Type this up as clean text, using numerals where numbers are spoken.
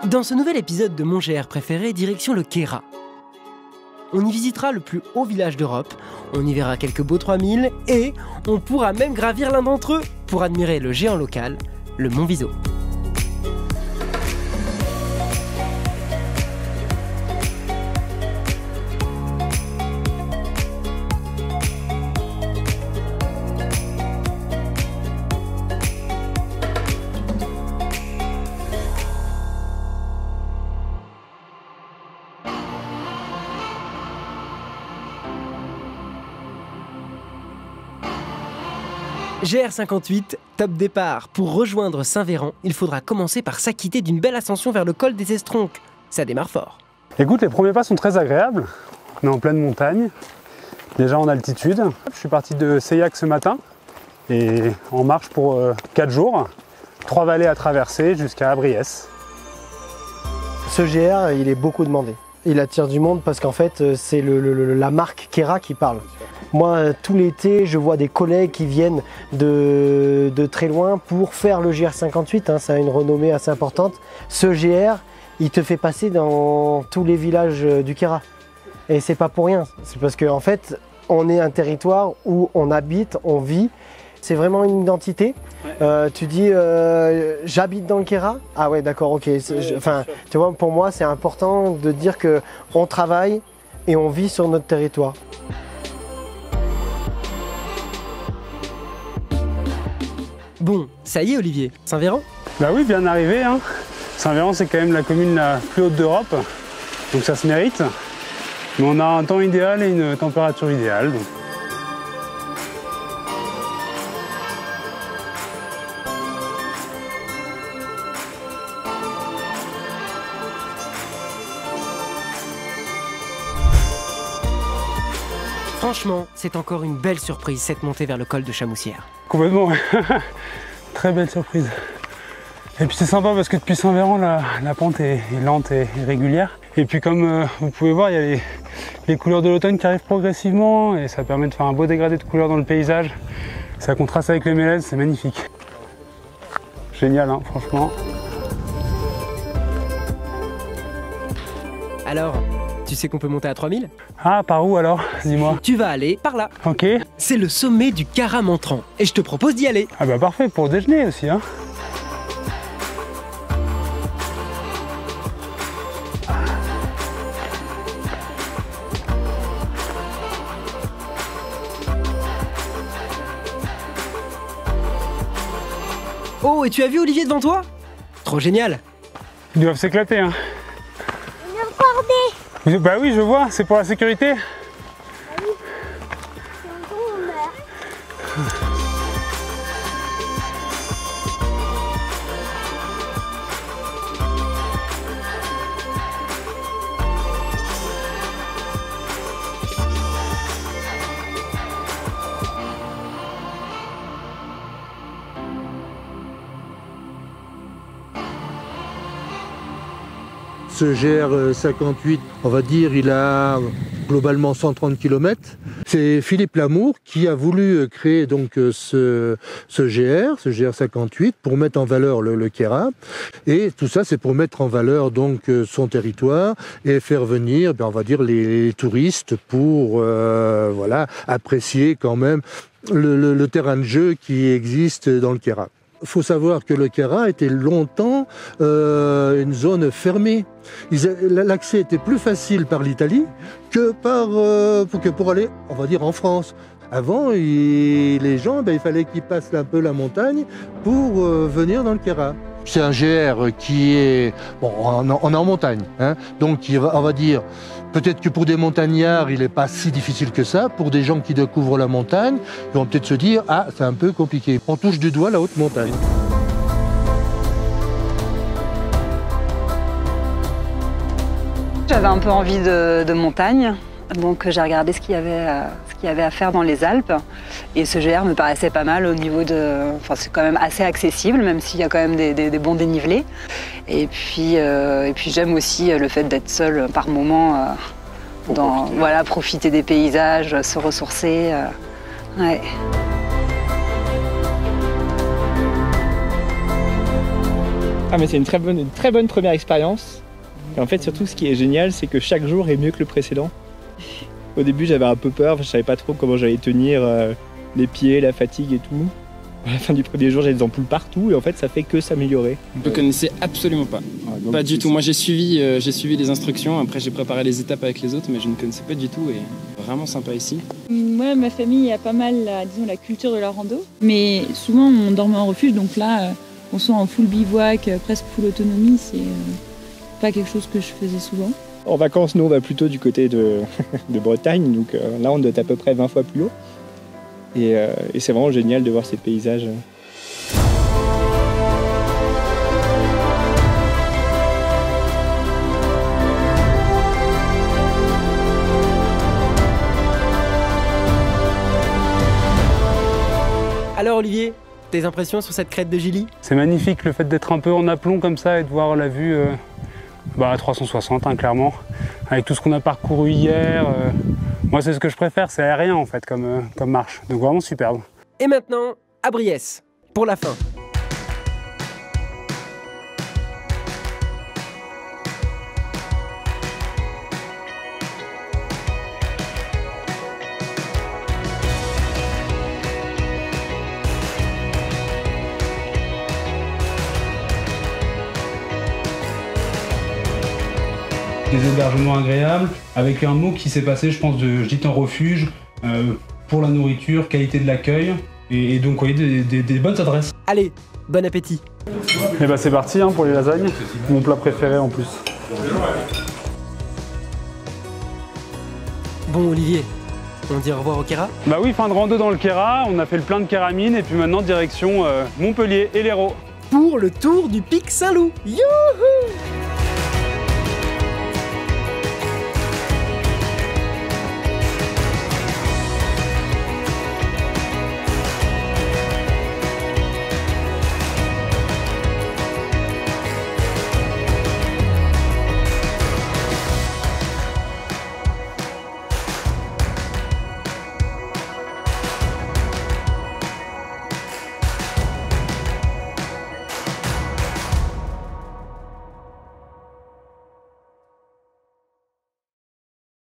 Dans ce nouvel épisode de Mon GR préféré, direction le Queyras. On y visitera le plus haut village d'Europe, on y verra quelques beaux 3000 et on pourra même gravir l'un d'entre eux pour admirer le géant local, le Mont Viso. GR58, top départ. Pour rejoindre Saint-Véran, il faudra commencer par s'acquitter d'une belle ascension vers le col des Estronques. Ça démarre fort. Écoute, les premiers pas sont très agréables. On est en pleine montagne, déjà en altitude. Je suis parti de Seillac ce matin et en marche pour 4 jours. 3 vallées à traverser jusqu'à Abriès. Ce GR, il est beaucoup demandé. Il attire du monde parce qu'en fait, c'est la marque Queyras qui parle. Moi, tout l'été, je vois des collègues qui viennent de très loin pour faire le GR58. Ça a une renommée assez importante. Ce GR, il te fait passer dans tous les villages du Queyras. Et c'est pas pour rien. C'est parce qu'en fait, on est un territoire où on habite, on vit. C'est vraiment une identité. Tu dis, j'habite dans le Queyras. Ah ouais, d'accord, ok. Tu vois, pour moi, c'est important de dire qu'on travaille et on vit sur notre territoire. Bon, ça y est Olivier, Saint-Véran? Bah oui, bien arrivé. Saint-Véran, c'est quand même la commune la plus haute d'Europe, donc ça se mérite. Mais on a un temps idéal et une température idéale. Donc. Franchement, c'est encore une belle surprise cette montée vers le col de Chamoussières. Complètement, très belle surprise. Et puis c'est sympa parce que depuis Saint-Véran, la pente est lente et régulière. Et puis comme vous pouvez voir, il y a les couleurs de l'automne qui arrivent progressivement et ça permet de faire un beau dégradé de couleurs dans le paysage. Ça contraste avec les mélèzes, c'est magnifique. Génial, franchement. Alors, tu sais qu'on peut monter à 3000? Ah, par où alors? Dis-moi. Tu vas aller par là. Ok. C'est le sommet du Queyras-Montran et je te propose d'y aller. Ah bah parfait, pour déjeuner aussi. Oh, et tu as vu Olivier devant toi? Trop génial. Ils doivent s'éclater. Bah oui, je vois, c'est pour la sécurité. Ah oui, sinon on meurt. Ce GR58, on va dire, il a globalement 130 km. C'est Philippe Lamour qui a voulu créer donc ce GR58, pour mettre en valeur le Queyras. Et tout ça, c'est pour mettre en valeur donc son territoire et faire venir, on va dire, les touristes pour voilà, apprécier quand même le terrain de jeu qui existe dans le Queyras. Il faut savoir que le Queyras était longtemps une zone fermée. L'accès était plus facile par l'Italie que pour aller, on va dire, en France. Avant, les gens, il fallait qu'ils passent un peu la montagne pour venir dans le Queyras. C'est un GR qui est... Bon, on est en montagne, donc on va dire... Peut-être que pour des montagnards, il n'est pas si difficile que ça. Pour des gens qui découvrent la montagne, ils vont peut-être se dire « Ah, c'est un peu compliqué ». On touche du doigt la haute montagne. J'avais un peu envie de montagne, donc j'ai regardé ce qu'il y avait à faire dans les Alpes. Et ce GR me paraissait pas mal au niveau de... Enfin, c'est quand même assez accessible, même s'il y a quand même des bons dénivelés. Et puis j'aime aussi le fait d'être seule par moment, voilà, profiter des paysages, se ressourcer. Ouais. Ah mais c'est une très bonne première expérience. Et en fait surtout ce qui est génial c'est que chaque jour est mieux que le précédent. Au début j'avais un peu peur, je savais pas trop comment j'allais tenir les pieds, la fatigue et tout. À la fin du premier jour j'avais des ampoules partout et en fait ça fait que s'améliorer. Je ne connaissais absolument pas. Pas du tout. Moi j'ai suivi les instructions, après j'ai préparé les étapes avec les autres mais je ne connaissais pas du tout et vraiment sympa ici. Moi ma famille a pas mal la culture de la rando, mais souvent on dormait en refuge donc là qu'on soit en full bivouac, presque full autonomie, c'est pas quelque chose que je faisais souvent. En vacances, nous, on va plutôt du côté de Bretagne, donc là, on doit être à peu près 20 fois plus haut. Et c'est vraiment génial de voir ces paysages. Alors Olivier, tes impressions sur cette crête de Gilly? C'est magnifique le fait d'être un peu en aplomb comme ça et de voir la vue à 360 hein, clairement, avec tout ce qu'on a parcouru hier. Moi c'est ce que je préfère, c'est aérien en fait comme marche, donc vraiment superbe. Et maintenant, à Briès, pour la fin. Des hébergements agréables, avec un mot qui s'est passé, je pense, de gîte en refuge, pour la nourriture, qualité de l'accueil, et donc vous voyez des bonnes adresses. Allez, bon appétit. Et bah c'est parti hein, pour les lasagnes, mon plat préféré en plus. Bon Olivier, on dit au revoir au Kéra? Bah oui, fin de rando dans le Kéra, on a fait le plein de kéramine, et puis maintenant direction Montpellier et l'Hérault. Pour le tour du pic Saint-Loup. Youhou!